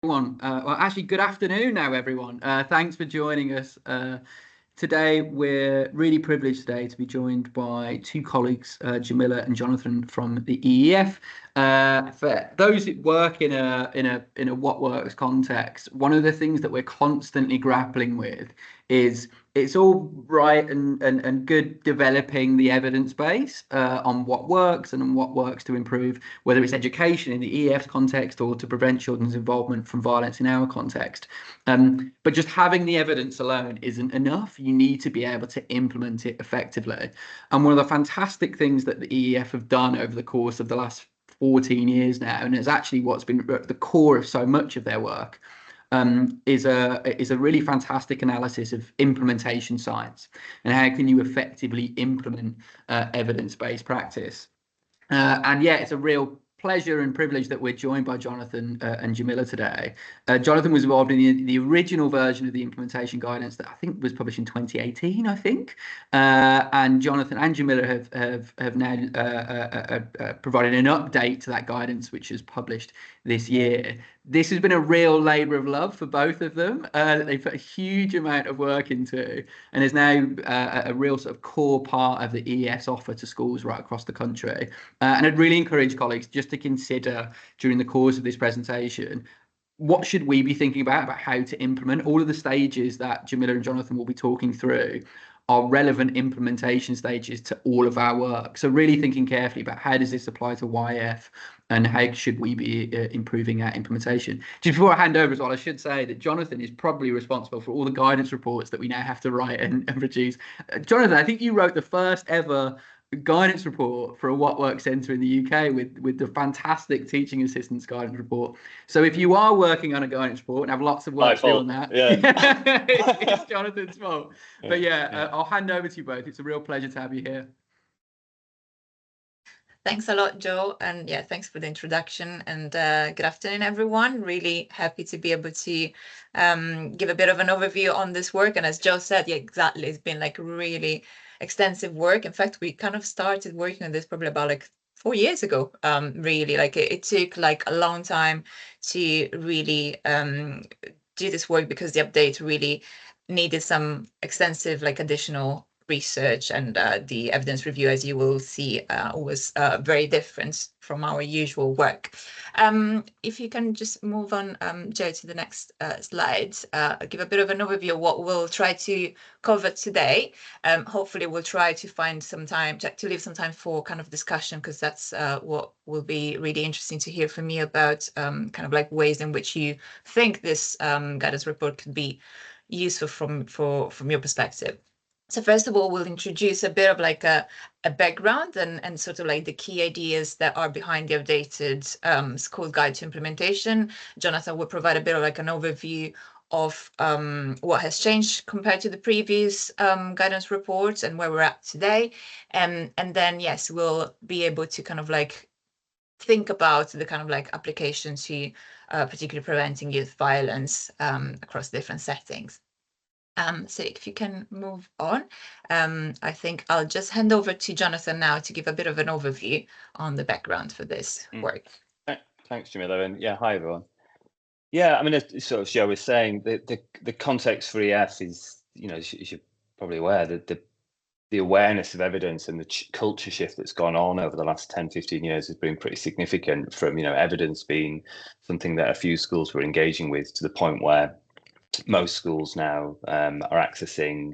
Everyone. Well, actually, good afternoon now, everyone. Thanks for joining us. Today, we're really privileged today to be joined by two colleagues, Jamila and Jonathan from the EEF. For those who work in a what works context, one of the things that we're constantly grappling with is it's all right and good developing the evidence base on what works and on what works to improve, whether it's education in the EEF's context or to prevent children's involvement from violence in our context. But just having the evidence alone isn't enough. You need to be able to implement it effectively. And one of the fantastic things that the EEF have done over the course of the last 14 years now, and it's actually what's been at the core of so much of their work, is a really fantastic analysis of implementation science and how can you effectively implement evidence-based practice. And yeah, it's a real pleasure and privilege that we're joined by Jonathan and Jamila today. Jonathan was involved in the original version of the implementation guidance that I think was published in 2018, I think. And Jonathan and Jamila have now provided an update to that guidance, which is published this year. This has been a real labour of love for both of them. They put a huge amount of work into, and is now a real sort of core part of the EES offer to schools right across the country. And I'd really encourage colleagues just to consider during the course of this presentation, what should we be thinking about how to implement all of the stages that Jamila and Jonathan will be talking through are relevant implementation stages to all of our work. So really thinking carefully about how does this apply to YF and how should we be improving our implementation. Just before I hand over as well, I should say that Jonathan is probably responsible for all the guidance reports that we now have to write and produce. Jonathan, I think you wrote the first ever guidance report for a What Works Centre in the UK with the fantastic teaching assistants guidance report. So if you are working on a guidance report and have lots of work to do on that, it's Jonathan's fault. But I'll hand over to you both. It's a real pleasure to have you here. Thanks a lot, Joe. And yeah, thanks for the introduction. And good afternoon, everyone. Really happy to be able to give a bit of an overview on this work. And as Joe said, yeah, exactly. It's been like really extensive work. In fact, we kind of started working on this probably about like 4 years ago. Really, like it took like a long time to really do this work because the update really needed some extensive like additional research, and the evidence review, as you will see, was very different from our usual work. If you can just move on, Joe, to the next slide, give a bit of an overview of what we'll try to cover today. Hopefully we'll try to find some time, to leave some time for kind of discussion, because that's what will be really interesting to hear from you about, kind of like ways in which you think this guidance report could be useful from your perspective. So first of all, we'll introduce a bit of like a background and sort of like the key ideas that are behind the updated school guide to implementation. Jonathan will provide a bit of like an overview of what has changed compared to the previous guidance reports and where we're at today. And then, yes, we'll be able to kind of like think about the kind of like application to particularly preventing youth violence across different settings. So if you can move on, I think I'll just hand over to Jonathan now to give a bit of an overview on the background for this work. Thanks, Jamila, and yeah, hi everyone. Yeah, I mean, as sort of Joe was saying, the context for EF is, you know, as you're probably aware, that the awareness of evidence and the culture shift that's gone on over the last 10, 15 years has been pretty significant, from, you know, evidence being something that a few schools were engaging with to the point where most schools now are accessing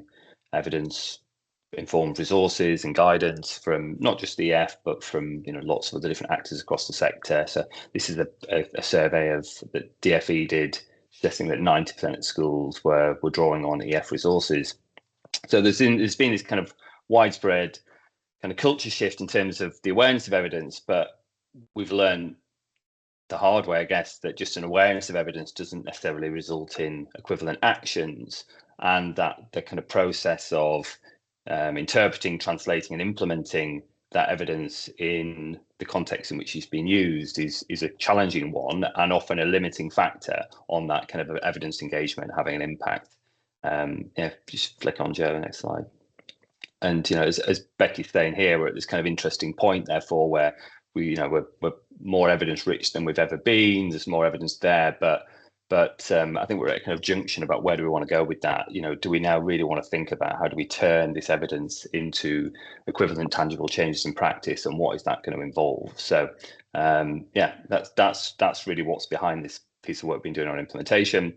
evidence-informed resources and guidance from not just the EF, but from, you know, lots of other different actors across the sector. So this is a survey that DFE did, suggesting that 90% of schools were drawing on EF resources. So there's been this kind of widespread kind of culture shift in terms of the awareness of evidence, but we've learned the hard way, I guess, that just an awareness of evidence doesn't necessarily result in equivalent actions, and that the kind of process of interpreting, translating, and implementing that evidence in the context in which it's been used is a challenging one, and often a limiting factor on that kind of evidence engagement having an impact. Yeah, just flick on, Joe, next slide. And, you know, as Becky's saying here, we're at this kind of interesting point, therefore, where we're more evidence rich than we've ever been. There's more evidence there, but But I think we're at a kind of junction about where do we want to go with that. Do we now really want to think about how do we turn this evidence into equivalent tangible changes in practice, and what is that going to involve? So yeah, that's really what's behind this piece of work we've been doing on implementation.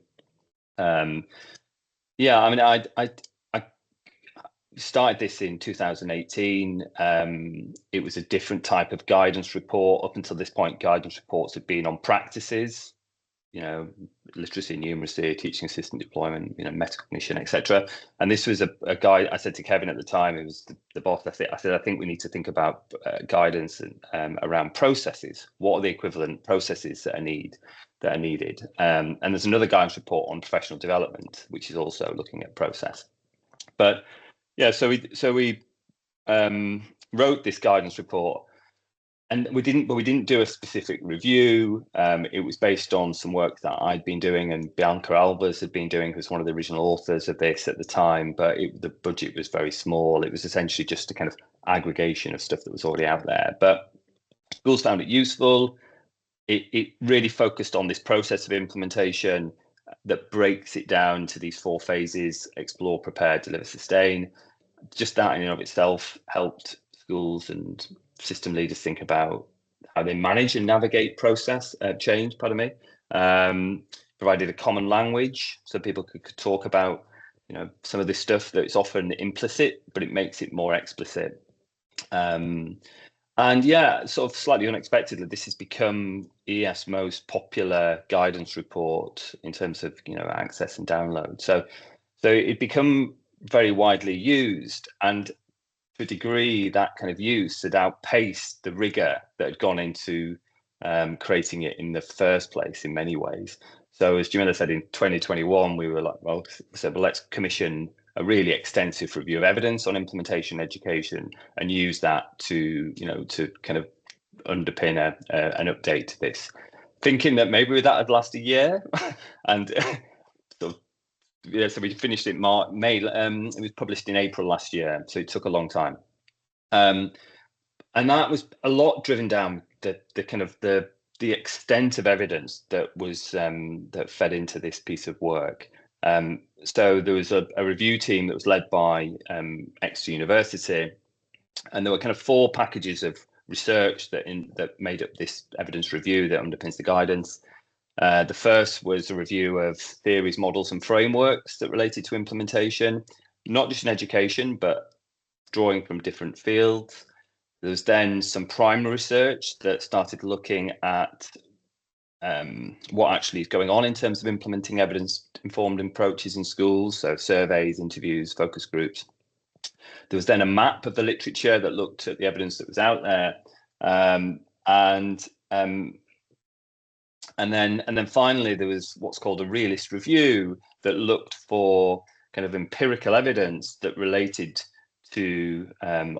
Yeah, I mean, I started this in 2018. It was a different type of guidance report. Up until this point, guidance reports had been on practices, literacy, numeracy, teaching assistant deployment, metacognition, etc. And this was a guide. I said to Kevin at the time, it was the boss. I said, I think we need to think about guidance around processes. What are the equivalent processes that are needed? And there's another guidance report on professional development, which is also looking at process. But yeah, so we wrote this guidance report. And we didn't do a specific review. It was based on some work that I'd been doing, and Bianca Alves had been doing, who's one of the original authors of this at the time. But the budget was very small. It was essentially just a kind of aggregation of stuff that was already out there. But schools found it useful. It really focused on this process of implementation that breaks it down to these 4 phases: explore, prepare, deliver, sustain. Just that in and of itself helped schools and system leaders think about how they manage and navigate process change, provided a common language so people could talk about some of this stuff that is often implicit, but it makes it more explicit. And yeah, sort of slightly unexpectedly, this has become EEF's most popular guidance report in terms of access and download. So it become very widely used, and to a degree, that kind of use had outpaced the rigor that had gone into creating it in the first place in many ways. So as Jamila said, in 2021, we were like, well, let's commission a really extensive review of evidence on implementation education and use that to kind of underpin an update to this, thinking that maybe that had last a year. And so we finished it May. It was published in April last year, so it took a long time. And that was a lot driven down the kind of the extent of evidence that was that fed into this piece of work. So there was a review team that was led by Exeter University, and there were kind of 4 packages of research that made up this evidence review that underpins the guidance. The first was a review of theories, models, and frameworks that related to implementation, not just in education, but drawing from different fields. There's then some primary research that started looking at what actually is going on in terms of implementing evidence-informed approaches in schools, so surveys, interviews, focus groups. There was then a map of the literature that looked at the evidence that was out there, and then finally there was what's called a realist review that looked for kind of empirical evidence that related to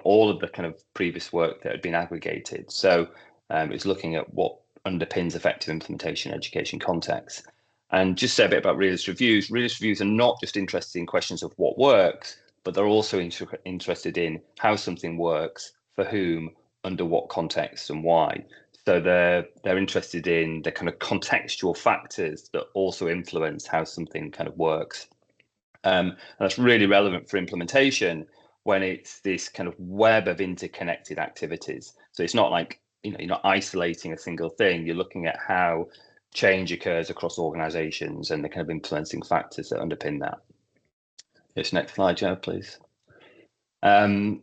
all of the kind of previous work that had been aggregated. So it's looking at what underpins effective implementation education context. And just say a bit about realist reviews. Realist reviews are not just interested in questions of what works, but they're also interested in how something works, for whom, under what context, and why. So they're interested in the kind of contextual factors that also influence how something kind of works. And that's really relevant for implementation when it's this kind of web of interconnected activities. So it's not like, you're not isolating a single thing. You're looking at how change occurs across organizations and the kind of influencing factors that underpin that. Yes, next slide, Joe, please. And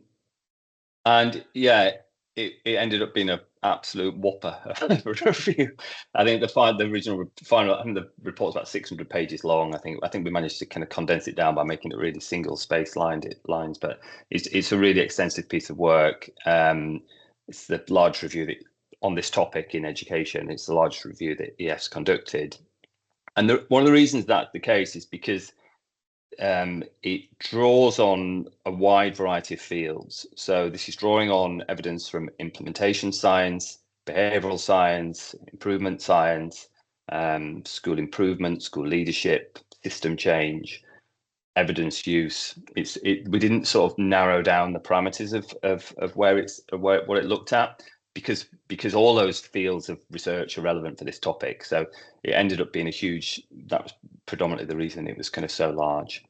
yeah, it ended up being an absolute whopper of a review. I think the original final, I think the report's about 600 pages long. I think we managed to kind of condense it down by making it really single space lines, but it's a really extensive piece of work. It's the largest review on this topic in education. It's the largest review that EEF's conducted. And one of the reasons that's the case is because it draws on a wide variety of fields. So this is drawing on evidence from implementation science, behavioral science, improvement science, school improvement, school leadership, system change, evidence use. We didn't sort of narrow down the parameters of what it looked at, because all those fields of research are relevant for this topic. So it ended up being that was predominantly the reason it was kind of so large.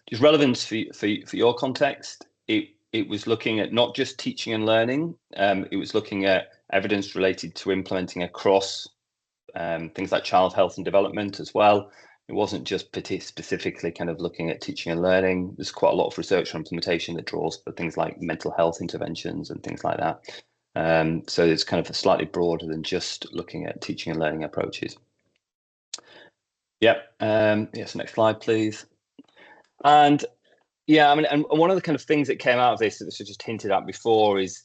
Just relevance for your context, it was looking at not just teaching and learning, it was looking at evidence related to implementing across things like child health and development as well. It wasn't just specifically kind of looking at teaching and learning. There's quite a lot of research on implementation that draws for things like mental health interventions and things like that. So it's kind of slightly broader than just looking at teaching and learning approaches. Yep. Yes, next slide, please. And yeah, I mean, and one of the kind of things that came out of this that was just hinted at before is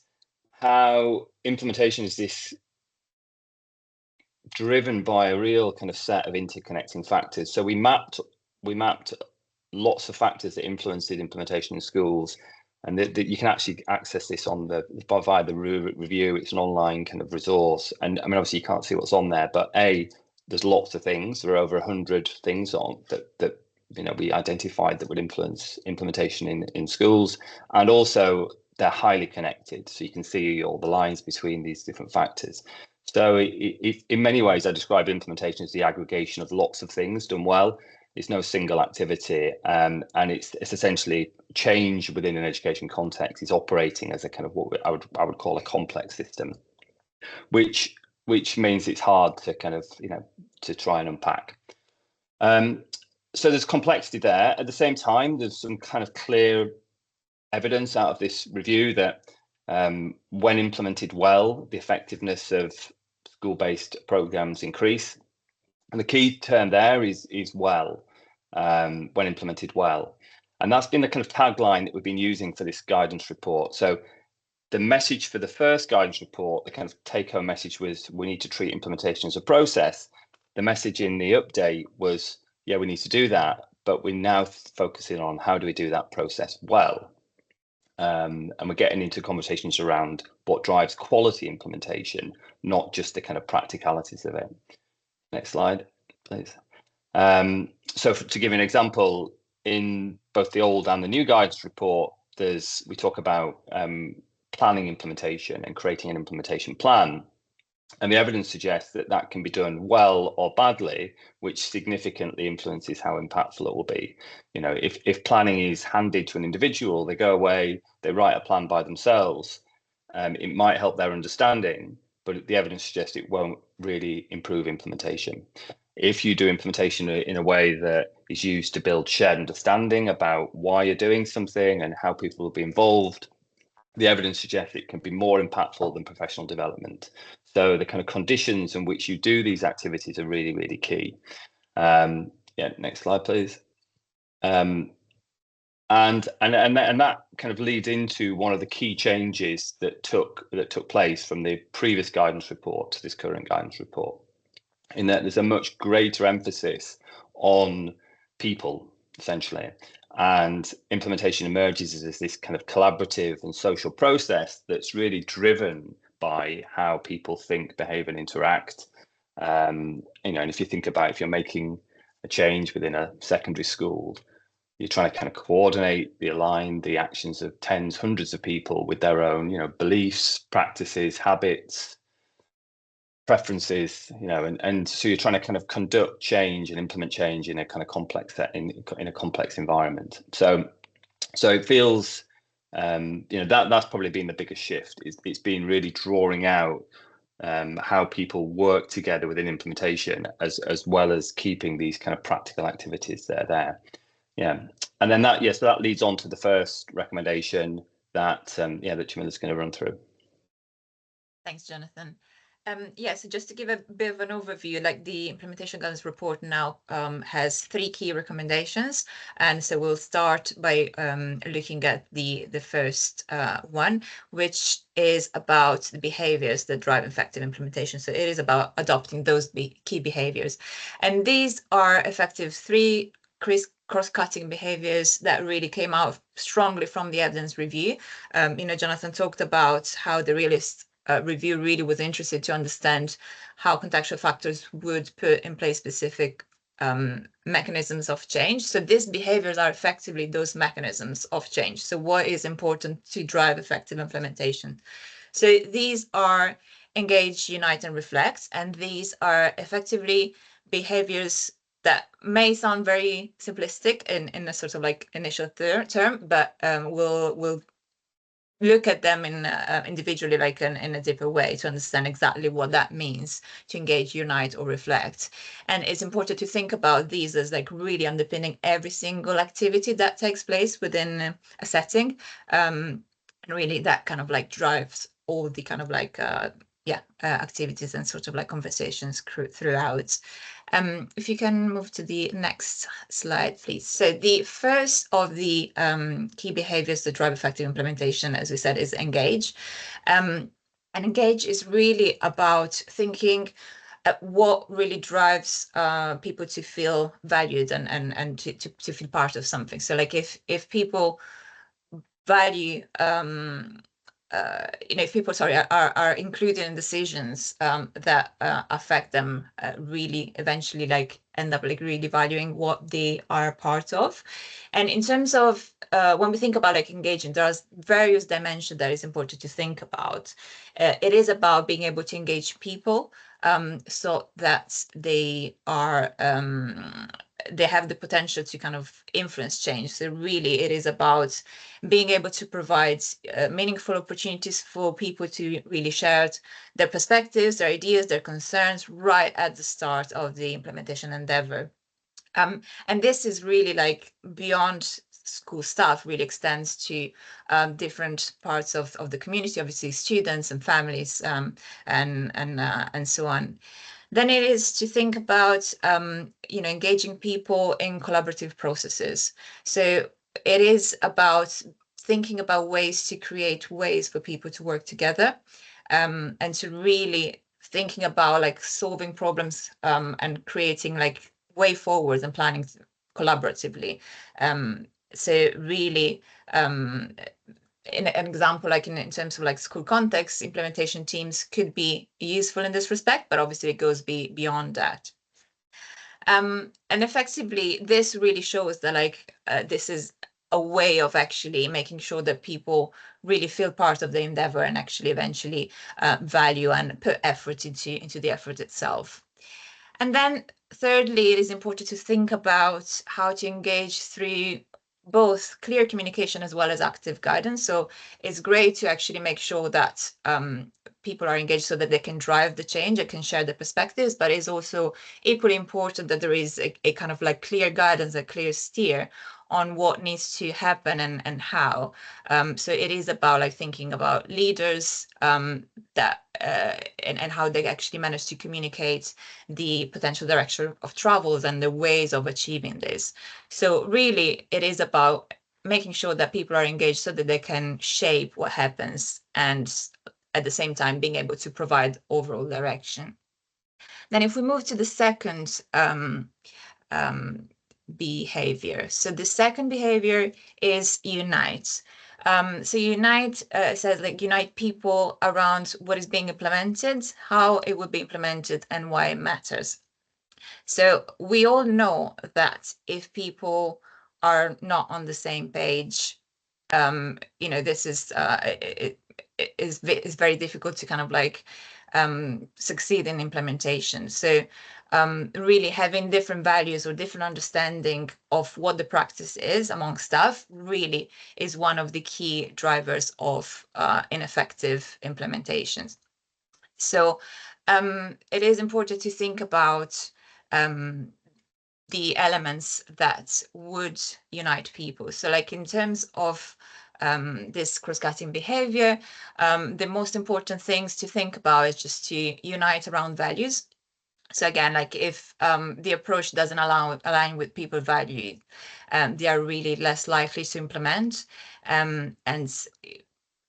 how implementation is this driven by a real kind of set of interconnecting factors. So we mapped lots of factors that influenced the implementation in schools, and that you can actually access this on via the review. It's an online kind of resource, and I mean, obviously you can't see what's on there, but there's lots of things. There are over 100 things on that we identified that would influence implementation in schools, and also they're highly connected. So you can see all the lines between these different factors. So in many ways, I describe implementation as the aggregation of lots of things done well. It's no single activity, and it's essentially change within an education context. It's operating as a kind of what I would call a complex system, which means it's hard to kind of to try and unpack. So there's complexity there. At the same time, there's some kind of clear evidence out of this review that when implemented well, the effectiveness of school-based programs increase. And the key term there is well, when implemented well. And that's been the kind of tagline that we've been using for this guidance report. So the message for the first guidance report, the kind of take-home message was, we need to treat implementation as a process. The message in the update was, yeah, we need to do that, but we're now focusing on how do we do that process well. And we're getting into conversations around what drives quality implementation, not just the kind of practicalities of it. Next slide, please. So to give an example, in both the old and the new guidance report, we talk about planning implementation and creating an implementation plan. And the evidence suggests that that can be done well or badly, which significantly influences how impactful it will be. If planning is handed to an individual, they go away, they write a plan by themselves, it might help their understanding, but the evidence suggests it won't really improve implementation. If you do implementation in a way that is used to build shared understanding about why you're doing something and how people will be involved, the evidence suggests it can be more impactful than professional development. So the kind of conditions in which you do these activities are really, really key. Yeah, next slide, please. And that kind of leads into one of the key changes that took place from the previous guidance report to this current guidance report, in that there's a much greater emphasis on people, essentially. And implementation emerges as this kind of collaborative and social process that's really driven by how people think, behave, and interact. And if you think about if you're making a change within a secondary school, you're trying to kind of coordinate, align the actions of tens, hundreds of people with their own, beliefs, practices, habits, preferences, and so you're trying to kind of conduct change and implement change in a kind of complex in a complex environment. So it feels, that's probably been the biggest shift. It's been really drawing out how people work together within implementation, as well as keeping these kind of practical activities that are there. Yeah, and then so that leads on to the first recommendation that that Jamila's going to run through. Thanks, Jonathan. So just to give a bit of an overview, like the implementation guidance report now has 3 key recommendations, and so we'll start by looking at the first one, which is about the behaviors that drive effective implementation. So it is about adopting those key behaviors, and these are effective 3 cross-cutting behaviors that really came out strongly from the evidence review. Jonathan talked about how the realist review really was interested to understand how contextual factors would put in place specific mechanisms of change. So these behaviors are effectively those mechanisms of change. So what is important to drive effective implementation? So these are engage, unite, and reflect, and these are effectively behaviors that may sound very simplistic in a sort of like initial term, but we'll look at them in individually, like in a deeper way, to understand exactly what that means to engage, unite, or reflect. And it's important to think about these as like really underpinning every single activity that takes place within a setting, and really that kind of like drives all the kind of like activities and sort of like conversations throughout. If you can move to the next slide, please. So the first of the key behaviors that drive effective implementation, as we said, is engage. And engage is really about thinking what really drives people to feel valued and to feel part of something. So like if people value if people, are included in decisions that affect them, really eventually like end up like really valuing what they are part of. And in terms of when we think about like engaging, there are various dimensions that is important to think about. It is about being able to engage people so that they are they have the potential to kind of influence change. So really it is about being able to provide meaningful opportunities for people to really share their perspectives, their ideas, their concerns right at the start of the implementation endeavor. And this is really like beyond school staff, really extends to different parts of the community, obviously students and families and so on. Then it is to think about, engaging people in collaborative processes. So it is about thinking about ways to create ways for people to work together, and to really thinking about like solving problems and creating like way forward and planning collaboratively. So really, in an example, like in terms of like school context, implementation teams could be useful in this respect, but obviously it goes beyond that. And effectively, this really shows that like this is a way of actually making sure that people really feel part of the endeavor and actually eventually value and put effort into the effort itself. And then thirdly, it is important to think about how to engage through both clear communication as well as active guidance. So it's great to actually make sure that people are engaged so that they can drive the change and can share their perspectives, but it's also equally important that there is a kind of like clear guidance, a clear steer on what needs to happen and how. So it is about like thinking about leaders that and how they actually manage to communicate the potential direction of travels and the ways of achieving this. So really, it is about making sure that people are engaged so that they can shape what happens and at the same time being able to provide overall direction. Then if we move to the second behavior. So the second behavior is unite. So unite says like unite people around what is being implemented, how it would be implemented, and why it matters. So we all know that if people are not on the same page, this is it is very difficult to kind of like succeed in implementation. So really having different values or different understanding of what the practice is among staff really is one of the key drivers of ineffective implementations. So it is important to think about the elements that would unite people. So like in terms of this cross-cutting behavior, the most important things to think about is just to unite around values. So again, like if the approach doesn't align with people's values, they are really less likely to implement. And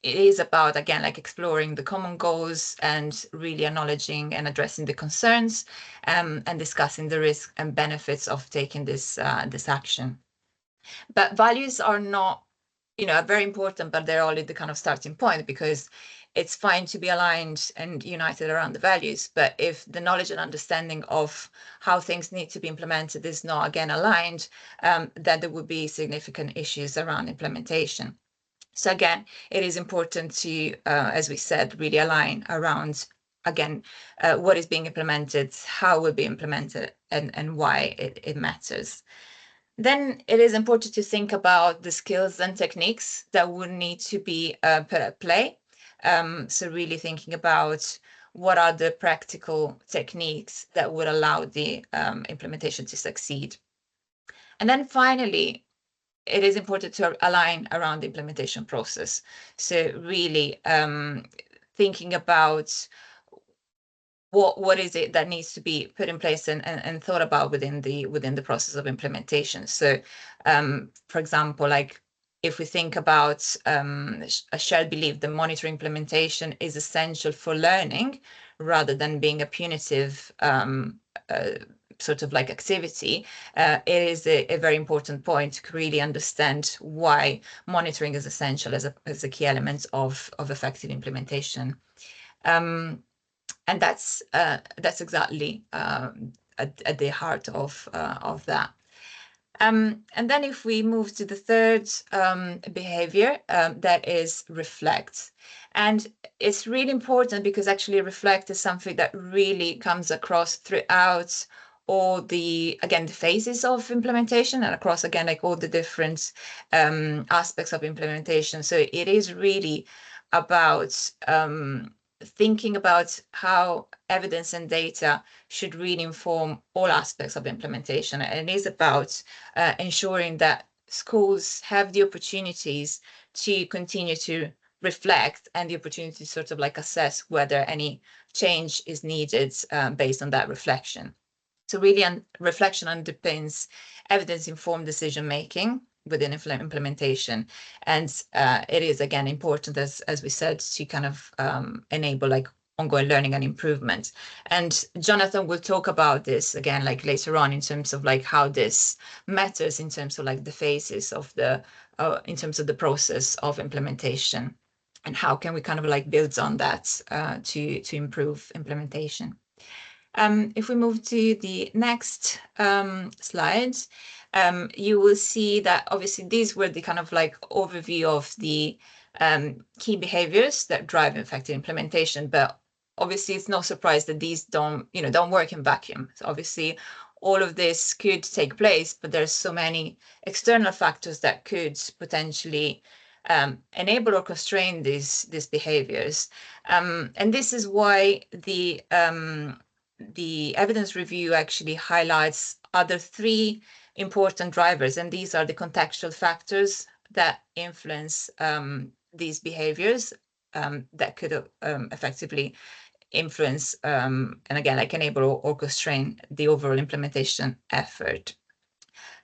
it is about, again, like exploring the common goals and really acknowledging and addressing the concerns and discussing the risks and benefits of taking this action. But values are not, very important, but they're only the kind of starting point, because it's fine to be aligned and united around the values. But if the knowledge and understanding of how things need to be implemented is not, again, aligned, then there would be significant issues around implementation. So again, it is important to, as we said, really align around, again, what is being implemented, how it will be implemented, and why it matters. Then it is important to think about the skills and techniques that would need to be put at play. So really thinking about what are the practical techniques that would allow the implementation to succeed. And then finally, it is important to align around the implementation process. So really thinking about what is it that needs to be put in place and thought about within the process of implementation. So for example, like if we think about a shared belief that monitoring implementation is essential for learning rather than being a punitive sort of like activity, it is a very important point to really understand why monitoring is essential as a key element of effective implementation. And that's exactly at the heart of that. And then if we move to the third behavior, that is reflect. And it's really important because actually reflect is something that really comes across throughout all the, again, the phases of implementation and across, again, like all the different aspects of implementation. So it is really about thinking about how evidence and data should really inform all aspects of implementation. And it is about ensuring that schools have the opportunities to continue to reflect and the opportunity to sort of like assess whether any change is needed based on that reflection. So really reflection underpins evidence-informed decision-making within implementation. And it is, again, important, as we said, to kind of enable like ongoing learning and improvement. And Jonathan will talk about this again, like later on, in terms of like how this matters in terms of like the phases of the, in terms of the process of implementation, and how can we kind of like build on that to improve implementation. If we move to the next slides, you will see that obviously these were the kind of like overview of the key behaviors that drive effective implementation. But obviously, it's no surprise that these don't work in vacuum. So obviously, all of this could take place, but there's so many external factors that could potentially enable or constrain these behaviors. And this is why the evidence review actually highlights other three important drivers, and these are the contextual factors that influence these behaviors that could effectively influence and again, like enable or constrain the overall implementation effort.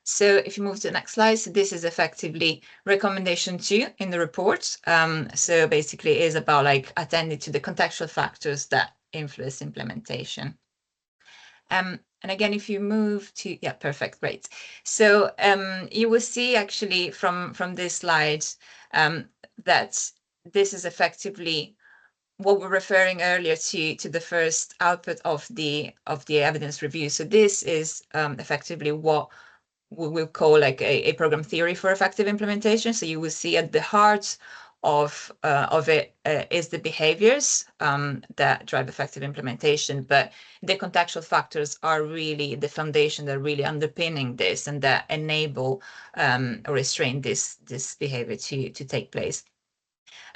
So if you move to the next slide, so this is effectively recommendation 2 in the report. So basically it is about like attending to the contextual factors that influence implementation. And again, if you move to, yeah, perfect, great. So you will see actually from this slide that this is effectively what we're referring earlier to the first output of the evidence review. So this is effectively what we will call like a program theory for effective implementation. So you will see at the heart of it is the behaviors that drive effective implementation, but the contextual factors are really the foundation that are really underpinning this and that enable or restrain this behavior to take place.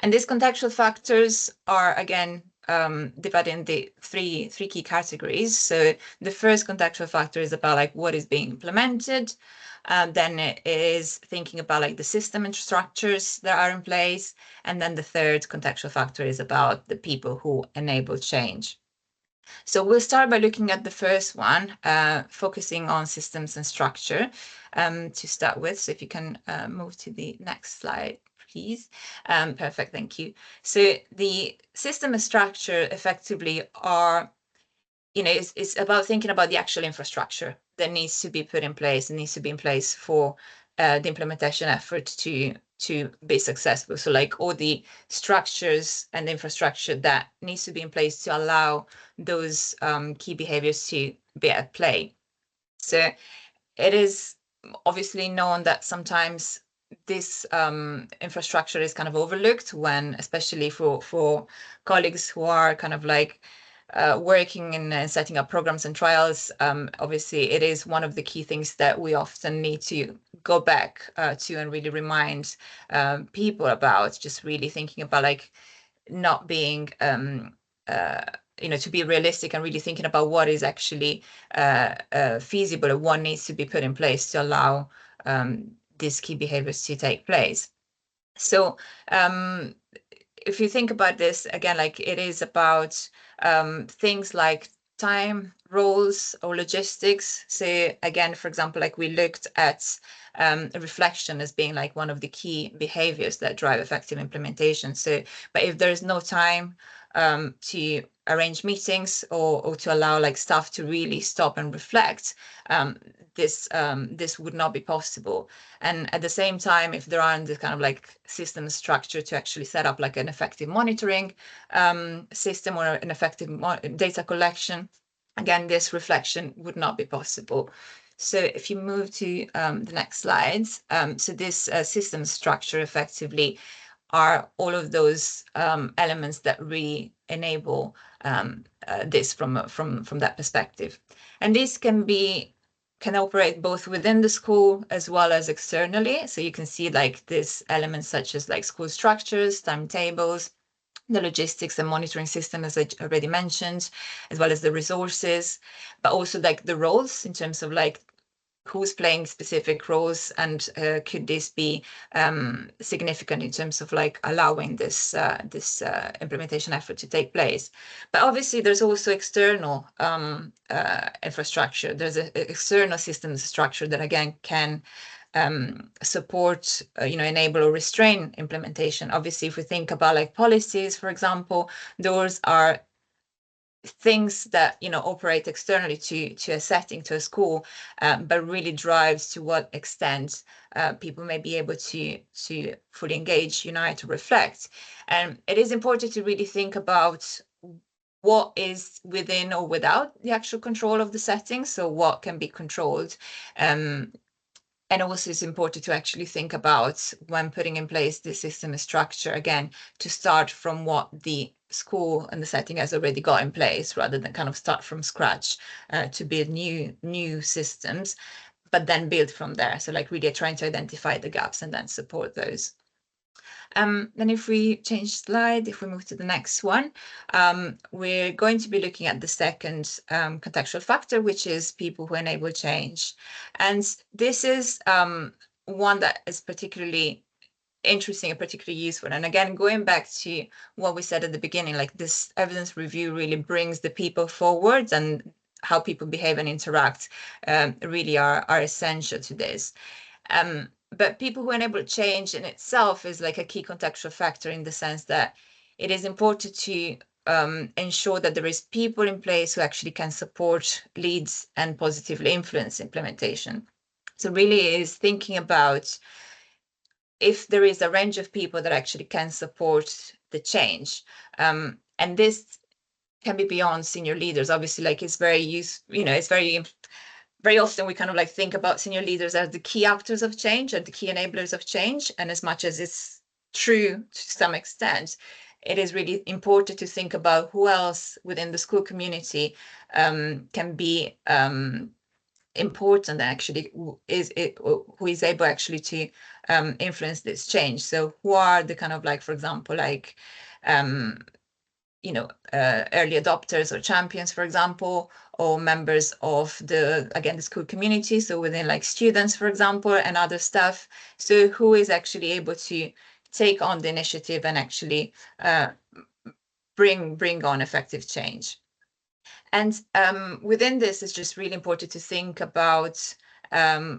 And these contextual factors are, again, divided in the three key categories. So the first contextual factor is about like what is being implemented. Then it is thinking about like the system and structures that are in place. And then the third contextual factor is about the people who enable change. So we'll start by looking at the first one, focusing on systems and structure to start with. So if you can move to the next slide, please. Perfect, thank you. So the system and structure effectively are, it's about thinking about the actual infrastructure that needs to be put in place and needs to be in place for the implementation effort to be successful. So like all the structures and infrastructure that needs to be in place to allow those key behaviors to be at play. So it is obviously known that sometimes this infrastructure is kind of overlooked when, especially for colleagues who are kind of like working in setting up programs and trials. Obviously, it is one of the key things that we often need to go back to and really remind people about, just really thinking about like not being to be realistic and really thinking about what is actually feasible and what needs to be put in place to allow these key behaviors to take place. So if you think about this again, like it is about things like time, roles, or logistics. So again, for example, like we looked at reflection as being like one of the key behaviors that drive effective implementation. So, but if there's no time to arrange meetings or to allow like staff to really stop and reflect, this would not be possible. And at the same time, if there aren't this kind of like system structure to actually set up like an effective monitoring system or an effective data collection, again, this reflection would not be possible. So if you move to the next slides, so this system structure effectively are all of those elements that really enable this from that perspective. And this can operate both within the school as well as externally. So you can see like this elements such as like school structures, timetables, the logistics and monitoring system, as I already mentioned, as well as the resources, but also like the roles in terms of like who's playing specific roles, and could this be significant in terms of like allowing this implementation effort to take place. But obviously there's also external infrastructure. There's an external systems structure that again can support, enable or restrain implementation. Obviously, if we think about like policies, for example, those are things that operate externally to a setting, to a school, but really drives to what extent people may be able to fully engage, unite, or reflect. And it is important to really think about what is within or without the actual control of the setting. So what can be controlled. And also it's important to actually think about, when putting in place the system structure, again, to start from what the school and the setting has already got in place, rather than kind of start from scratch to build new systems, but then build from there. So like really trying to identify the gaps and then support those. Then if we change slide, if we move to the next one, we're going to be looking at the second contextual factor, which is people who enable change. And this is one that is particularly interesting and particularly useful. And again, going back to what we said at the beginning, like this evidence review really brings the people forward, and how people behave and interact really are essential to this. But people who enable change in itself is like a key contextual factor, in the sense that it is important to ensure that there is people in place who actually can support, lead, and positively influence implementation. So really is thinking about if there is a range of people that actually can support the change. And this can be beyond senior leaders. Obviously, like it's very it's very often we kind of like think about senior leaders as the key actors of change and the key enablers of change. And as much as it's true to some extent, it is really important to think about who else within the school community can be important, actually, who is able actually to influence this change. So who are the kind of like, for example, like early adopters or champions, for example, or members of the school community, so within like students, for example, and other stuff. So who is actually able to take on the initiative and actually bring on effective change. And within this, it's just really important to think about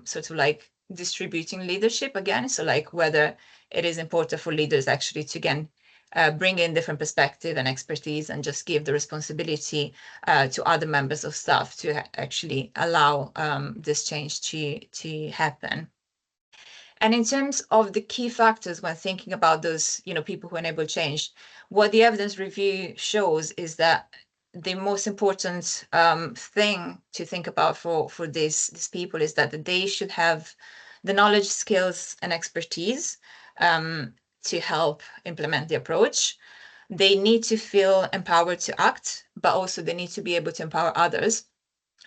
sort of like distributing leadership again. So like whether it is important for leaders actually to, again, bring in different perspective and expertise, and just give the responsibility to other members of staff to actually allow this change to happen. And in terms of the key factors when thinking about those, people who enable change, what the evidence review shows is that the most important thing to think about for these people is that they should have the knowledge, skills, and expertise to help implement the approach. They need to feel empowered to act, but also they need to be able to empower others.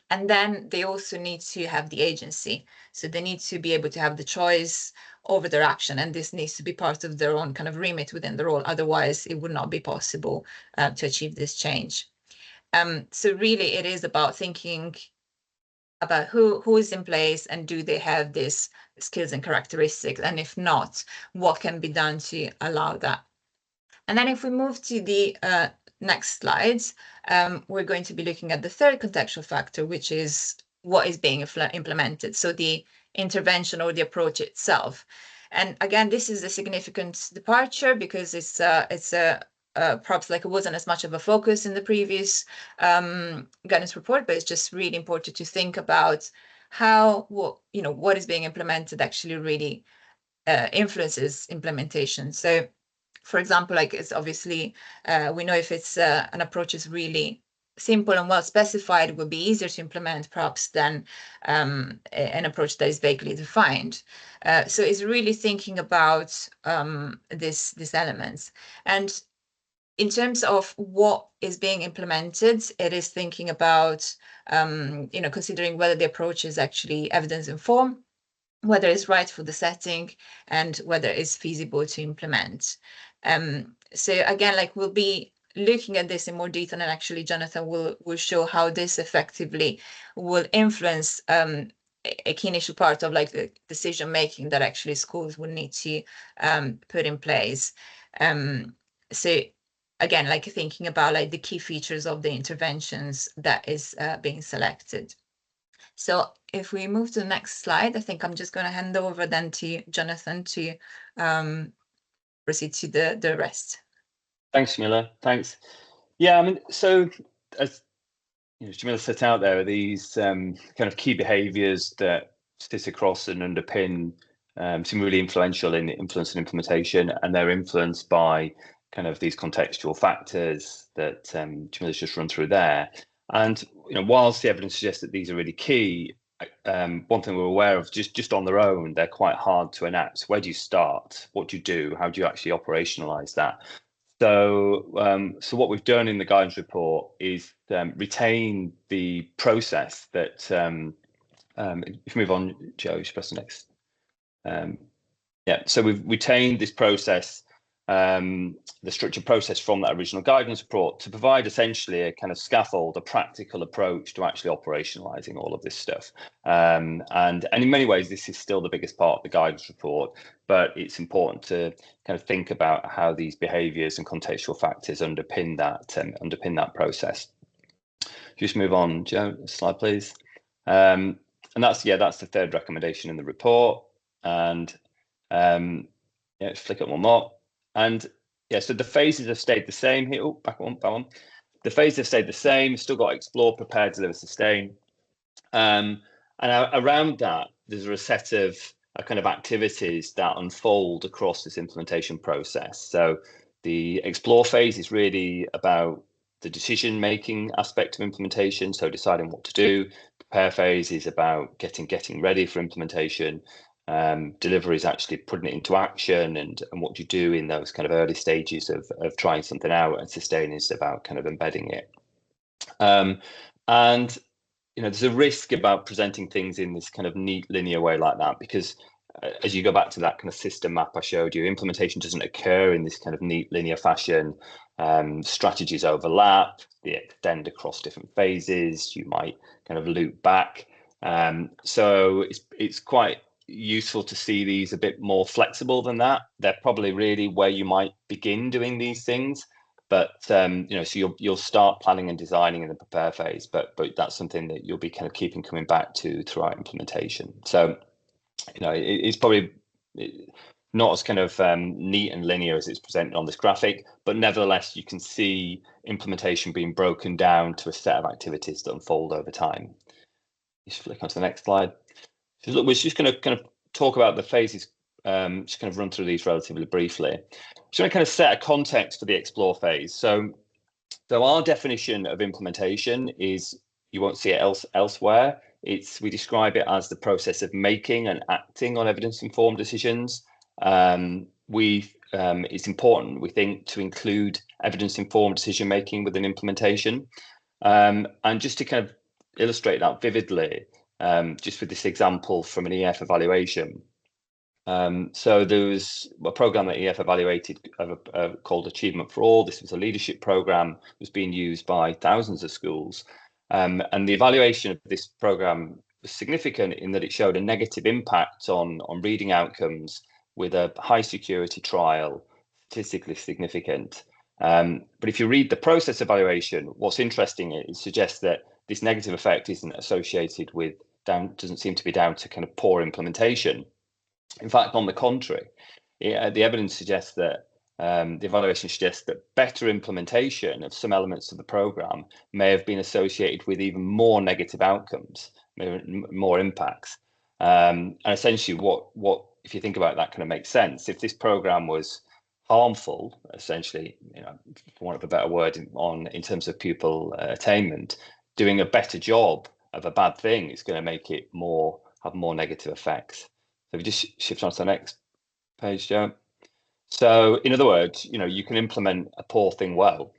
And then they also need to have the agency. So they need to be able to have the choice over their action. And this needs to be part of their own kind of remit within the role. Otherwise, it would not be possible to achieve this change. So really, it is about thinking about who is in place and do they have these skills and characteristics? And if not, what can be done to allow that? And then if we move to the next slides, we're going to be looking at the third contextual factor, which is what is being implemented. So the intervention or the approach itself. And again, this is a significant departure because it's perhaps like it wasn't as much of a focus in the previous guidance report, but it's just really important to think about how what is being implemented actually really influences implementation. So, for example, like it's obviously we know if it's an approach is really simple and well specified, it would be easier to implement perhaps than an approach that is vaguely defined. So it's really thinking about these elements. And in terms of what is being implemented, it is thinking about considering whether the approach is actually evidence-informed, whether it's right for the setting, and whether it's feasible to implement. So again, like we'll be looking at this in more detail, and actually Jonathan will show how this effectively will influence a key initial part of like the decision making that actually schools will need to put in place. So again, like thinking about like the key features of the interventions that is being selected. So if we move to the next slide, I think I'm just going to hand over then to Jonathan to proceed to the rest. Thanks, Jamila. Thanks. Yeah, I mean, so as Jamila set out there, are these kind of key behaviours that sit across and underpin seem really influential in influence and implementation, and they're influenced by kind of these contextual factors that Jamila's just run through there. And whilst the evidence suggests that these are really key, one thing we're aware of, just on their own, they're quite hard to enact. Where do you start? What do you do? How do you actually operationalize that? So what we've done in the guidance report is retain the process that, if you move on, Joe, you should press the next. Yeah, so we've retained this process, the structured process from that original guidance report to provide essentially a kind of scaffold, a practical approach to actually operationalizing all of this stuff. And in many ways, this is still the biggest part of the guidance report, but it's important to kind of think about how these behaviors and contextual factors underpin that process. Just move on, Joe, slide, please. And that's the third recommendation in the report. And yeah, flick up one more. And yeah, so the phases have stayed the same here. Oh, back one. The phases have stayed the same. Still got explore, prepare, deliver, sustain. And around that, there's a set of kind of activities that unfold across this implementation process. So the explore phase is really about the decision-making aspect of implementation, so deciding what to do. Prepare phase is about getting ready for implementation. Delivery is actually putting it into action and what you do in those kind of early stages of trying something out, and sustain is about kind of embedding it. And there's a risk about presenting things in this kind of neat linear way like that, because as you go back to that kind of system map I showed you, implementation doesn't occur in this kind of neat linear fashion. Strategies overlap, they extend across different phases, you might kind of loop back. So it's quite useful to see these a bit more flexible than that. They're probably really where you might begin doing these things, but so you'll start planning and designing in the prepare phase, but that's something that you'll be kind of coming back to throughout implementation. So it's probably not as kind of neat and linear as it's presented on this graphic, but nevertheless you can see implementation being broken down to a set of activities that unfold over time. Just flick onto the next slide. So look, we're just going to kind of talk about the phases, just kind of run through these relatively briefly. Just going to kind of set a context for the explore phase. So our definition of implementation is, you won't see it elsewhere, we describe it as the process of making and acting on evidence-informed decisions. It's important, we think, to include evidence-informed decision-making within implementation. And just to kind of illustrate that vividly, just with this example from an EEF evaluation. So there was a program that EEF evaluated called Achievement for All. This was a leadership program, was being used by thousands of schools. And the evaluation of this program was significant in that it showed a negative impact on reading outcomes with a high security trial, statistically significant. But if you read the process evaluation, what's interesting, it suggests that this negative effect isn't associated with, doesn't seem to be down to kind of poor implementation. In fact, on the contrary, the evidence suggests that the evaluation suggests that better implementation of some elements of the program may have been associated with even more negative outcomes, more impacts. And essentially, what if you think about it, that kind of makes sense. If this program was harmful, essentially, for want of a better word, in terms of pupil attainment, doing a better job of a bad thing is going to make it have more negative effects. So if we just shift on to the next page, Joe. So in other words, you can implement a poor thing well.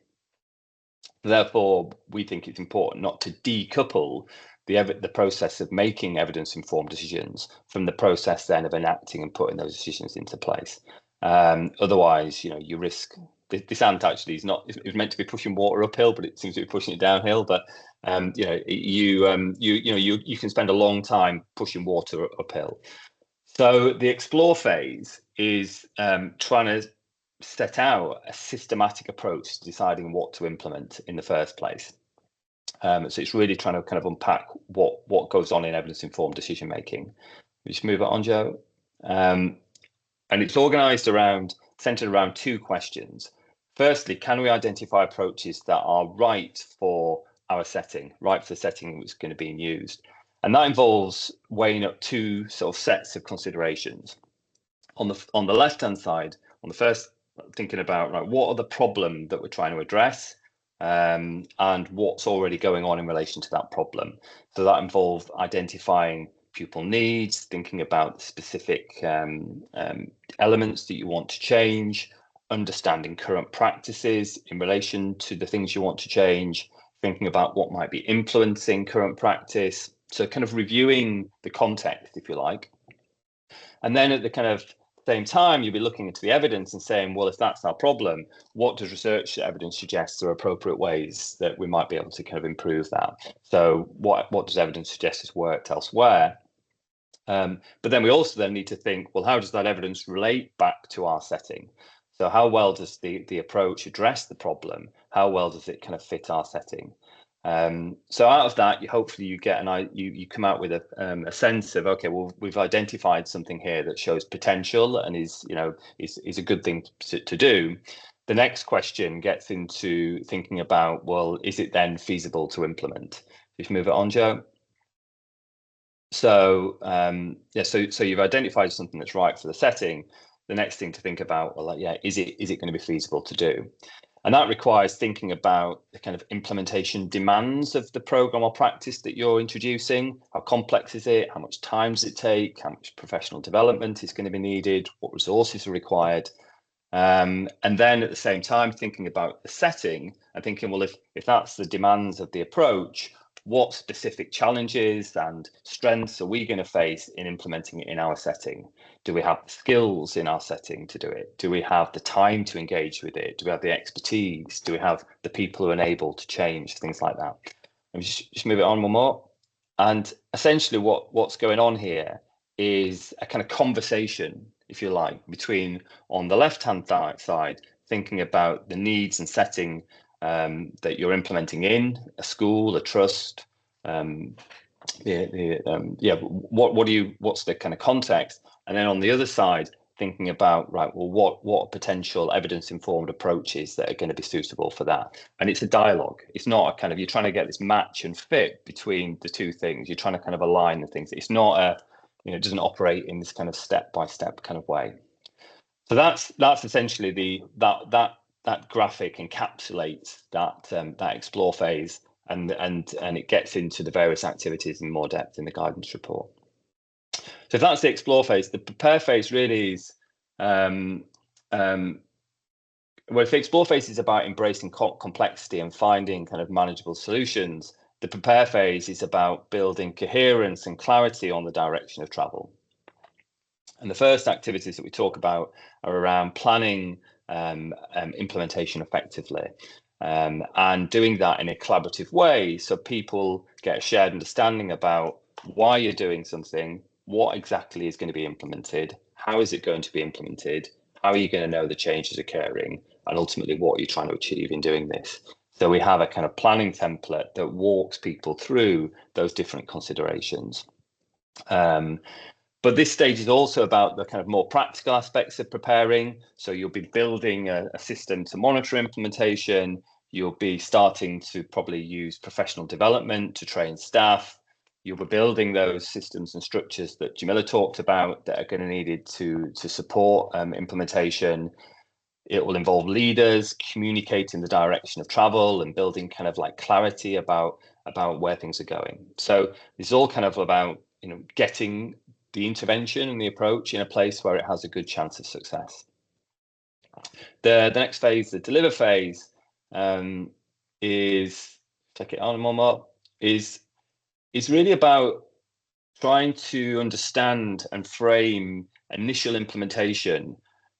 Therefore, we think it's important not to decouple the process of making evidence-informed decisions from the process then of enacting and putting those decisions into place. Otherwise, you risk. This ant actually is not. It's meant to be pushing water uphill, but it seems to be pushing it downhill. But you can spend a long time pushing water uphill. So the explore phase is trying to set out a systematic approach to deciding what to implement in the first place. So it's really trying to kind of unpack what goes on in evidence-informed decision making. We just move it on, Joe. And it's organised centred around two questions. Firstly, can we identify approaches that are right for our setting, right for the setting that's going to be used? And that involves weighing up two sort of sets of considerations. On the left-hand side, on the first, thinking about what are the problem that we're trying to address, and what's already going on in relation to that problem. So that involves identifying pupil needs, thinking about specific elements that you want to change, understanding current practices in relation to the things you want to change, thinking about what might be influencing current practice. So kind of reviewing the context, if you like. And then at the kind of same time, you'll be looking into the evidence and saying, well, if that's our problem, what does research evidence suggest are appropriate ways that we might be able to kind of improve that? So what does evidence suggest has worked elsewhere? But then we also then need to think, well, how does that evidence relate back to our setting? So how well does the approach address the problem? How well does it kind of fit our setting? So out of that, hopefully you get you come out with a sense of, okay, well, we've identified something here that shows potential and is a good thing to do. The next question gets into thinking about, well, is it then feasible to implement? Just move it on, Joe. So so you've identified something that's right for the setting. The next thing to think about, well, is it going to be feasible to do? And that requires thinking about the kind of implementation demands of the program or practice that you're introducing. How complex is it? How much time does it take? How much professional development is going to be needed? What resources are required? And then at the same time, thinking about the setting and thinking, well, if that's the demands of the approach, what specific challenges and strengths are we going to face in implementing it in our setting? Do we have the skills in our setting to do it? Do we have the time to engage with it? Do we have the expertise? Do we have the people who are able to change? Things like that. And just move it on one more. And essentially what's going on here is a kind of conversation, if you like, between, on the left-hand side, thinking about the needs and setting that you're implementing in a school, a trust. What's the kind of context? And then on the other side, thinking about, right, well, what potential evidence-informed approaches that are going to be suitable for that? And it's a dialogue. It's not a kind of, you're trying to get this match and fit between the two things. You're trying to kind of align the things. It's not it doesn't operate in this kind of step-by-step kind of way. So that's essentially that graphic encapsulates that explore phase and it gets into the various activities in more depth in the guidance report. So if that's the explore phase, the prepare phase really is, well, if the explore phase is about embracing complexity and finding kind of manageable solutions, the prepare phase is about building coherence and clarity on the direction of travel. And the first activities that we talk about are around planning implementation effectively, and doing that in a collaborative way, so people get a shared understanding about why you're doing something, what exactly is going to be implemented, how is it going to be implemented, how are you going to know the change is occurring, and ultimately what you're trying to achieve in doing this. So we have a kind of planning template that walks people through those different considerations. But this stage is also about the kind of more practical aspects of preparing. So you'll be building a system to monitor implementation. You'll be starting to probably use professional development to train staff. You'll be building those systems and structures that Jamila talked about that are going to be needed to support implementation. It will involve leaders communicating the direction of travel and building kind of like clarity about where things are going. So it's all kind of about, you know, getting the intervention and the approach in a place where it has a good chance of success. The next phase, the deliver phase, is, take it on one more, is really about trying to understand and frame initial implementation,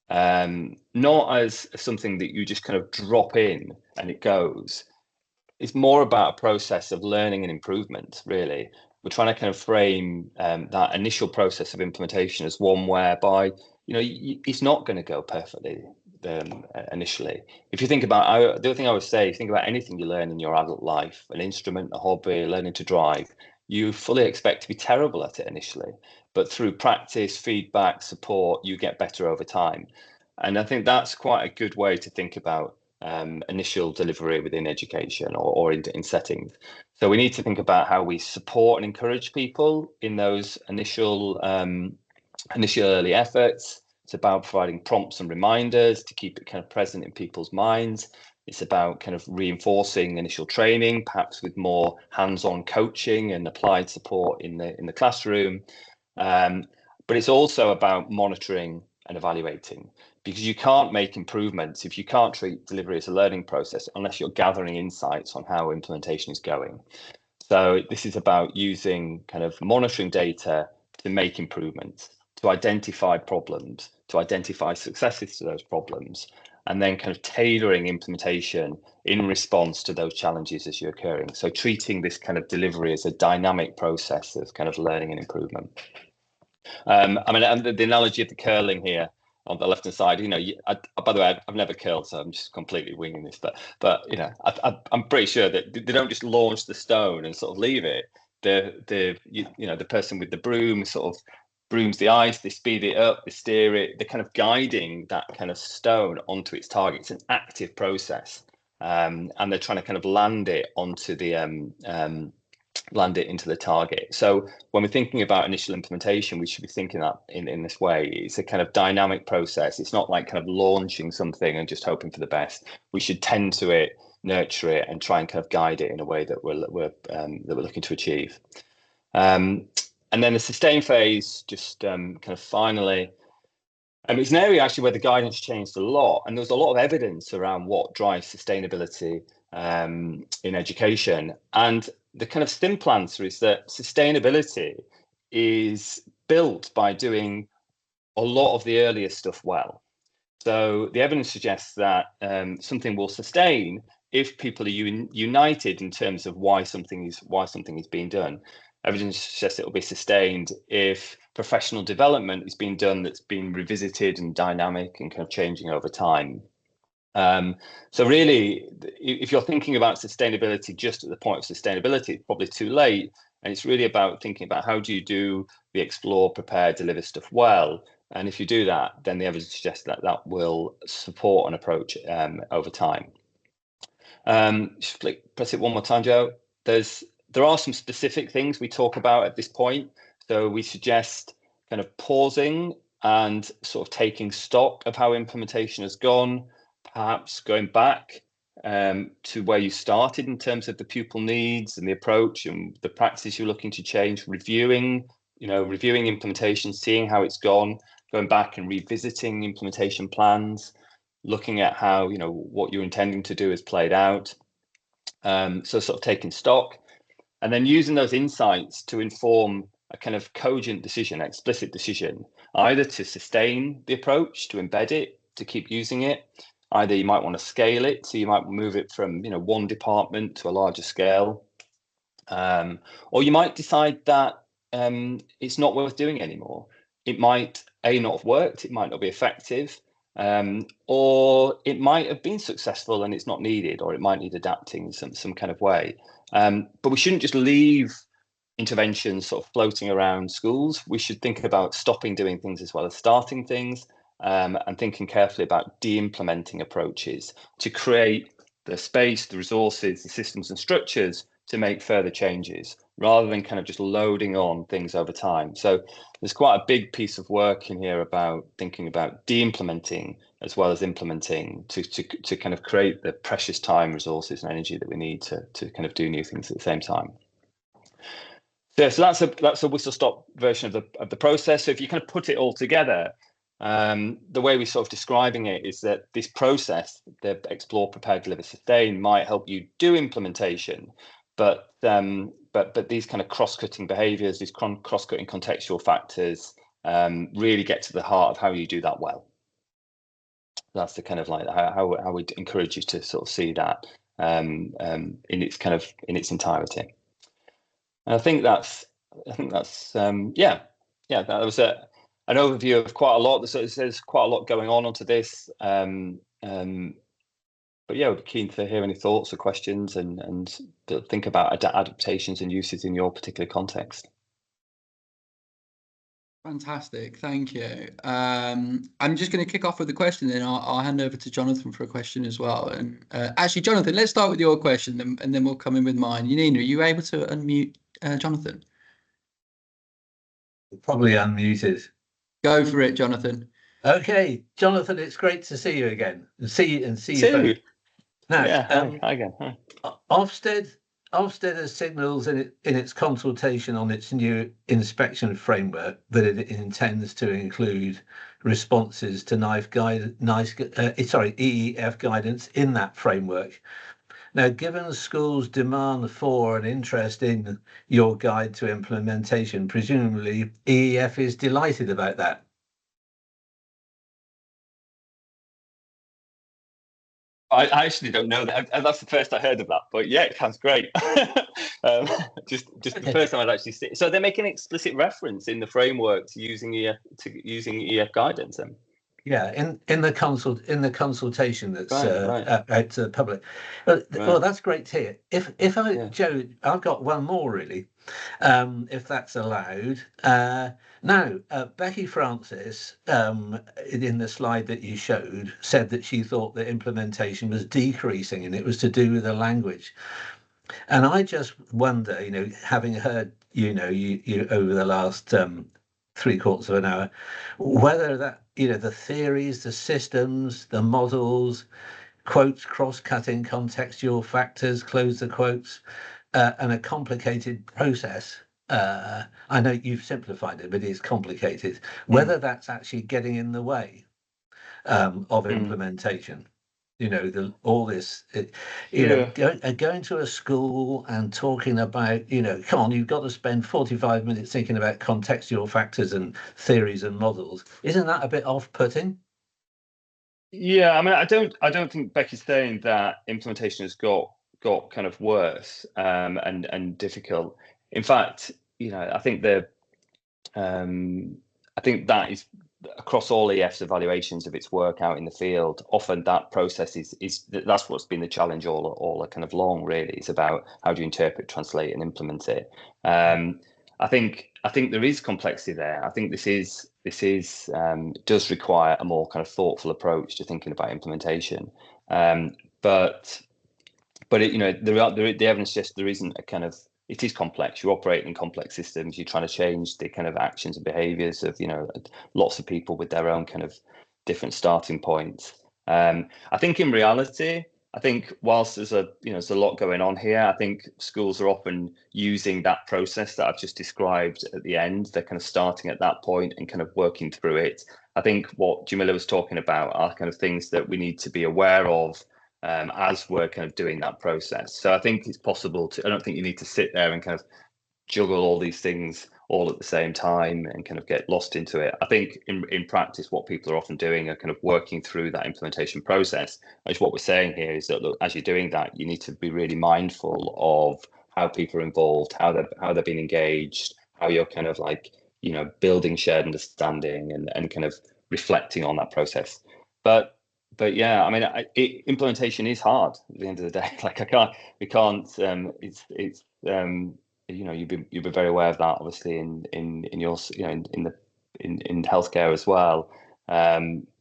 not as something that you just kind of drop in and it goes. It's more about a process of learning and improvement, really. We're trying to kind of frame that initial process of implementation as one whereby, you know, it's not going to go perfectly initially. If you think about, the other thing I would say, think about anything you learn in your adult life, an instrument, a hobby, learning to drive, you fully expect to be terrible at it initially, but through practice, feedback, support, you get better over time. And I think that's quite a good way to think about initial delivery within education or in settings. So we need to think about how we support and encourage people in those initial early efforts. It's about providing prompts and reminders to keep it kind of present in people's minds. It's about kind of reinforcing initial training, perhaps with more hands-on coaching and applied support in the classroom. But it's also about monitoring and evaluating, because you can't make improvements if you can't treat delivery as a learning process unless you're gathering insights on how implementation is going. So this is about using kind of monitoring data to make improvements, to identify problems, to identify successes to those problems, and then kind of tailoring implementation in response to those challenges as you're occurring. So treating this kind of delivery as a dynamic process of kind of learning and improvement. I mean, the analogy of the curling here on the left-hand side, you know, by the way, I've never curled, so I'm just completely winging this, but you know, I'm pretty sure that they don't just launch the stone and sort of leave it. You know, the person with the broom sort of brooms the ice, they speed it up, they steer it, they're kind of guiding that kind of stone onto its target. It's an active process, and they're trying to kind of land it onto the land it into the target. So when we're thinking about initial implementation, we should be thinking that in this way. It's a kind of dynamic process. It's not like kind of launching something and just hoping for the best. We should tend to it, nurture it, and try and kind of guide it in a way that we're looking to achieve. And then the sustain phase, just kind of finally, it's an area actually where the guidance changed a lot, and there's a lot of evidence around what drives sustainability in education. And the kind of simple answer is that sustainability is built by doing a lot of the earlier stuff well. So the evidence suggests that something will sustain if people are united in terms of why something is being done. Evidence suggests it will be sustained if professional development is being done that's been revisited and dynamic and kind of changing over time. So really, if you're thinking about sustainability just at the point of sustainability, it's probably too late. And it's really about thinking about how do you do the explore, prepare, deliver stuff well. And if you do that, then the evidence suggests that that will support an approach over time. Just press it one more time, Joe. There are some specific things we talk about at this point. So we suggest kind of pausing and sort of taking stock of how implementation has gone, perhaps going back to where you started in terms of the pupil needs and the approach and the practice you're looking to change, reviewing implementation, seeing how it's gone, going back and revisiting implementation plans, looking at how, what you're intending to do has played out. So sort of taking stock and then using those insights to inform a kind of cogent decision, explicit decision, either to sustain the approach, to embed it, to keep using it. Either you might want to scale it, so you might move it from one department to a larger scale, or you might decide that it's not worth doing anymore. It might not have worked, it might not be effective, or it might have been successful and it's not needed, or it might need adapting in some kind of way. But we shouldn't just leave interventions sort of floating around schools. We should think about stopping doing things as well as starting things, and thinking carefully about de-implementing approaches to create the space, the resources, the systems and structures to make further changes, rather than kind of just loading on things over time. So there's quite a big piece of work in here about thinking about de-implementing as well as implementing to kind of create the precious time, resources and energy that we need to kind of do new things at the same time. So that's a whistle-stop version of the process. So if you kind of put it all together, the way we're sort of describing it is that this process, the explore, prepare, deliver, sustain, might help you do implementation, but these kind of cross-cutting behaviours, these cross-cutting contextual factors, really get to the heart of how you do that well. That's the kind of like how we encourage you to sort of see that in its entirety. And I think that's that was an overview of quite a lot. There's quite a lot going on onto this. But yeah, we'd be keen to hear any thoughts or questions and think about adaptations and uses in your particular context. Fantastic, thank you. I'm just going to kick off with a question, then I'll hand over to Jonathan for a question as well. And actually, Jonathan, let's start with your question, and then we'll come in with mine. Yanina, are you able to unmute Jonathan? Probably unmuted. Go for it, Jonathan. Okay, Jonathan, it's great to see you again. See you both. Now, hi again. Hi. Ofsted has signals in its consultation on its new inspection framework that it intends to include responses to EEF guidance in that framework. Now, given schools' demand for and interest in your guide to implementation, presumably EEF is delighted about that. I actually don't know that. That's the first I heard of that, but yeah, it sounds great. Just the first time I'd actually see it. So they're making explicit reference in the framework to using EEF guidance. Then. Yeah, in the consultation that's out to the public. Well, that's great to hear. Joe, I've got one more really, if that's allowed. Now, Becky Francis, in the slide that you showed, said that she thought that implementation was decreasing and it was to do with the language. And I just wonder, having heard you over the last 3/4 of an hour, whether that the theories, the systems, the models, quotes, cross-cutting contextual factors, close the quotes, and a complicated process. I know you've simplified it, but it's complicated. Whether that's actually getting in the way of implementation. All this, going to a school and talking about, come on, you've got to spend 45 minutes thinking about contextual factors and theories and models. Isn't that a bit off-putting? Yeah, I mean, I don't think Becky's saying that implementation has got kind of worse and difficult. In fact, I think that is across all EF's evaluations of its work out in the field. Often that process that's what's been the challenge all kind of long. Really, it's about how do you interpret, translate, and implement it. I think there is complexity there. I think this does require a more kind of thoughtful approach to thinking about implementation. But the evidence suggests there isn't a kind of. It is complex. You operate in complex systems. You're trying to change the kind of actions and behaviours of lots of people with their own kind of different starting points. I think in reality, I think whilst there's there's a lot going on here, I think schools are often using that process that I've just described at the end. They're kind of starting at that point and kind of working through it. I think what Jamila was talking about are kind of things that we need to be aware of as we're kind of doing that process. So I think it's possible to, I don't think you need to sit there and kind of juggle all these things all at the same time and kind of get lost into it. I think in practice, what people are often doing are kind of working through that implementation process. Which what we're saying here is that, look, as you're doing that, you need to be really mindful of how people are involved, how they're being engaged, how you're kind of like, building shared understanding and kind of reflecting on that process. But yeah, I mean, implementation is hard at the end of the day. Like we can't. It's you've been very aware of that, obviously, in your in healthcare as well.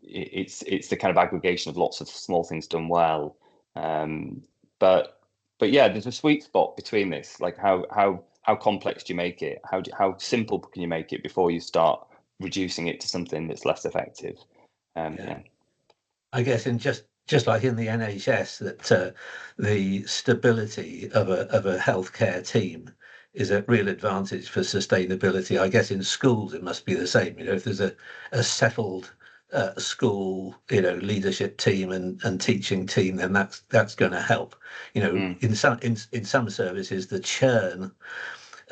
It's the kind of aggregation of lots of small things done well. But yeah, there's a sweet spot between this. Like how complex do you make it? How simple can you make it before you start reducing it to something that's less effective? Yeah. I guess in just like in the NHS, that the stability of a healthcare team is a real advantage for sustainability. I guess in schools it must be the same. If there's a settled school, leadership team and teaching team, then that's going to help. In some services, the churn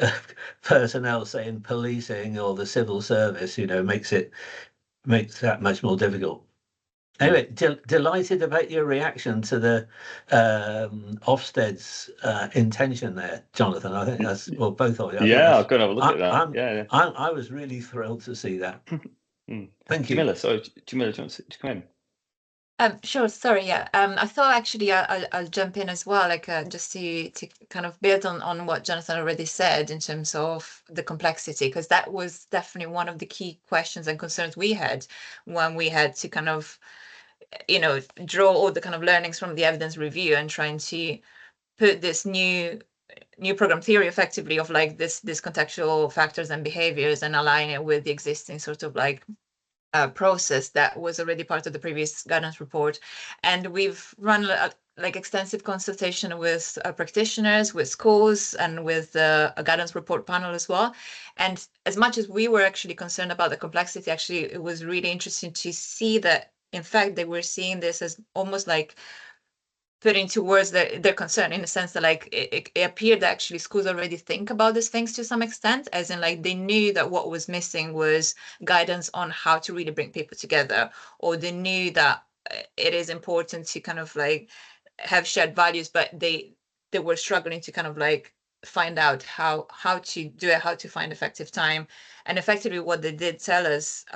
of personnel, say in policing or the civil service, makes that much more difficult. Anyway, delighted about your reaction to the Ofsted's intention there, Jonathan. I think that's, well, both of you. Yeah, I've got to have a look at that. I was really thrilled to see that. Thank you. Jamila, sorry, Jamila, do you want to come in? Sure. Sorry. Yeah. I thought actually I'll jump in as well, like just to kind of build on what Jonathan already said in terms of the complexity, because that was definitely one of the key questions and concerns we had when we had to kind of, draw all the kind of learnings from the evidence review and trying to put this new program theory effectively of like this contextual factors and behaviors and align it with the existing sort of like process that was already part of the previous guidance report. And we've run like extensive consultation with practitioners, with schools, and with a guidance report panel as well. And as much as we were actually concerned about the complexity, actually it was really interesting to see that in fact they were seeing this as almost like putting towards their concern, in the sense that like it appeared that actually schools already think about these things to some extent, as in like they knew that what was missing was guidance on how to really bring people together, or they knew that it is important to kind of like have shared values, but they were struggling to kind of like find out how to do it, how to find effective time. And effectively what they did tell us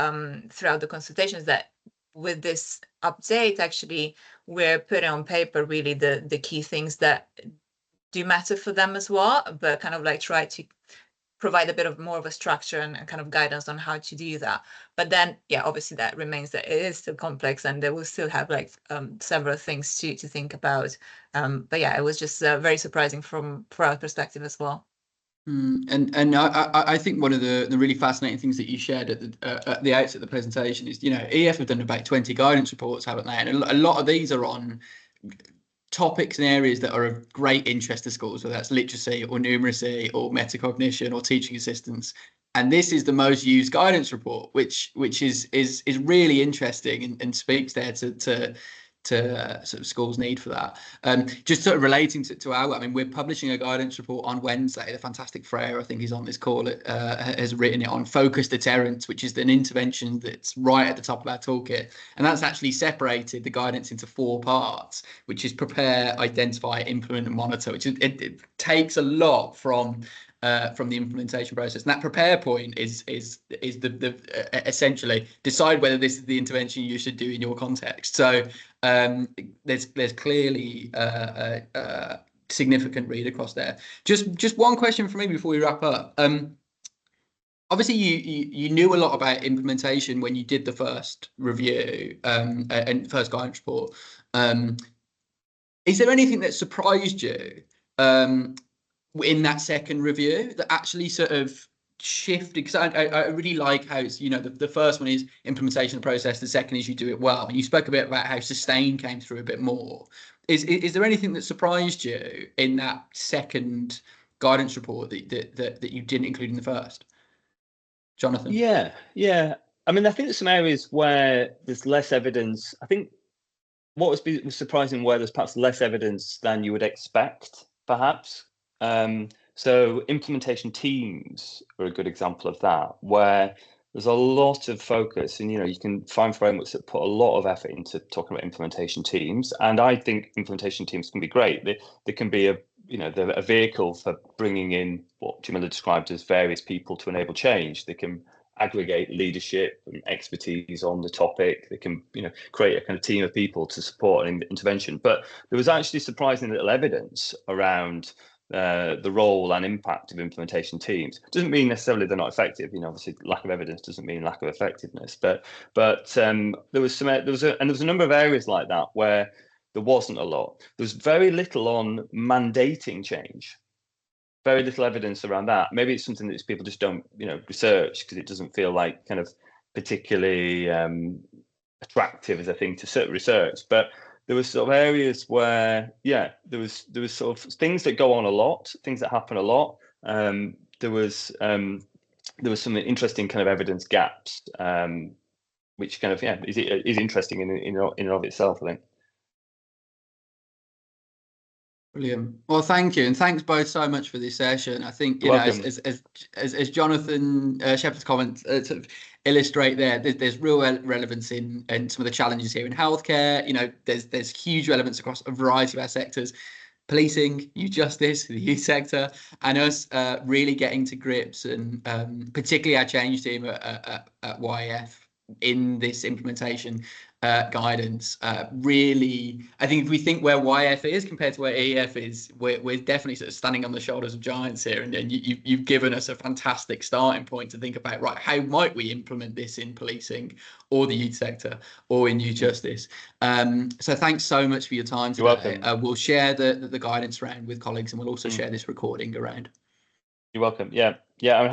throughout the consultations, that with this update, actually, we're putting on paper really the key things that do matter for them as well, but kind of like try to provide a bit of more of a structure and kind of guidance on how to do that. But then, yeah, obviously that remains that it is still complex and they will still have like several things to think about. But yeah, it was just very surprising from our perspective as well. And I think one of the really fascinating things that you shared at the outset of the presentation is, EEF have done about 20 guidance reports, haven't they? And a lot of these are on topics and areas that are of great interest to schools, whether that's literacy or numeracy or metacognition or teaching assistance. And this is the most used guidance report, which is really interesting and speaks there to sort of schools' need for that. Just sort of relating to our, I mean, we're publishing a guidance report on Wednesday. The fantastic Freya, I think he's on this call, has written it on focused deterrence, which is an intervention that's right at the top of our toolkit. And that's actually separated the guidance into 4 parts, which is prepare, identify, implement, and monitor, which it takes a lot from the implementation process. And that prepare point is the essentially decide whether this is the intervention you should do in your context. So there's clearly a significant read across there. Just one question for me before we wrap up. Obviously, you knew a lot about implementation when you did the first review and first guidance report. Is there anything that surprised you in that second review that actually sort of shifted? Because I really like how it's, the first one is implementation of the process, the second is you do it well, and you spoke a bit about how sustain came through a bit more. Is there anything that surprised you in that second guidance report that you didn't include in the first? Jonathan? Yeah. I mean, I think there's some areas where there's less evidence. I think what was surprising where there's perhaps less evidence than you would expect, perhaps. So implementation teams are a good example of that, where there's a lot of focus, and you can find frameworks that put a lot of effort into talking about implementation teams. And I think implementation teams can be great. They can be a vehicle for bringing in what Jamila described as various people to enable change. They can aggregate leadership and expertise on the topic. They can create a kind of team of people to support an intervention. But there was actually surprising little evidence around the role and impact of implementation teams. Doesn't mean necessarily they're not effective. Obviously lack of evidence doesn't mean lack of effectiveness. But there was a number of areas like that where there wasn't a lot. There was very little on mandating change. Very little evidence around that. Maybe it's something that people just don't research because it doesn't feel like kind of particularly attractive as a thing to research. But there was sort of areas where there was sort of things that go on a lot, things that happen a lot. There was some interesting kind of evidence gaps, which kind of is interesting in and of itself, I think. Brilliant. Well, thank you, and thanks both so much for this session. I think as Jonathan Shepherd's comments sort of illustrate there's real relevance in some of the challenges here in healthcare. There's huge relevance across a variety of our sectors: policing, youth justice, the youth sector, and us really getting to grips, and particularly our change team at YEF in this implementation guidance. Really, I think if we think where YF is compared to where EEF is, we're definitely sort of standing on the shoulders of giants here. And then you've given us a fantastic starting point to think about, right, how might we implement this in policing or the youth sector or in youth justice? So thanks so much for your time today. You're welcome. We'll share the guidance round with colleagues, and we'll also share this recording around. You're welcome. Yeah, I'm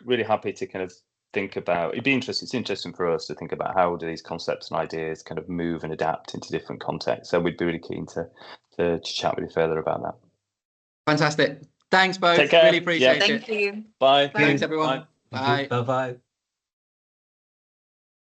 really happy to kind of think about. It's interesting for us to think about how do these concepts and ideas kind of move and adapt into different contexts. So we'd be really keen to chat with you further about that. Fantastic. Thanks both. Take care. Really appreciate it. Thank you. Bye. Thanks everyone. Bye. Bye. Bye.